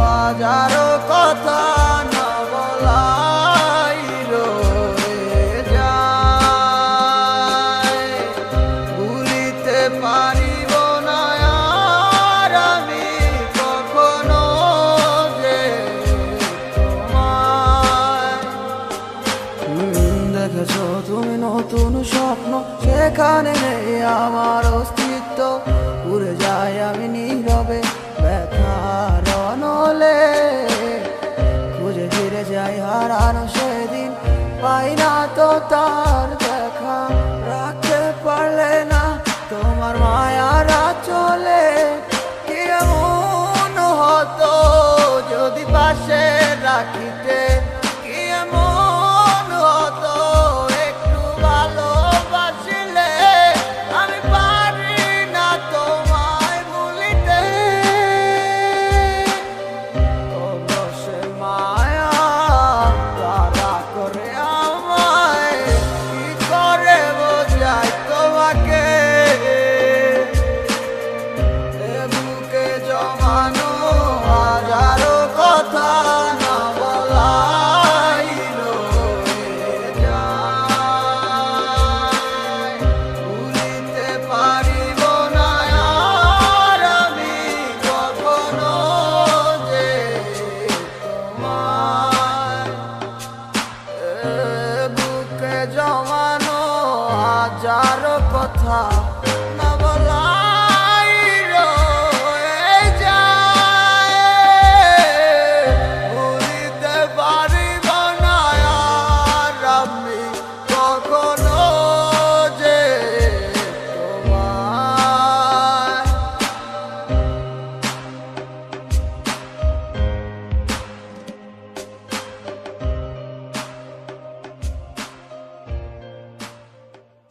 হাজারো কথা না বলাই রয়ে যায়, ভুলিতে পারিব না আর আমি কখনো যে তোমায়। দেখেছো তুমি নতুন স্বপ্ন, সেখানে নেই আমার অস্তিত্ব, উড়ে যাই আমি নীরবে ব্যথার অনলে, খুঁজে ফিরে যাই হারানো সেদিন, পাই না তো তার দেখা, রাখতে পারলে না তোমার মায়ারা চলে, কেমন হতো যদি পাশে রাখিতে।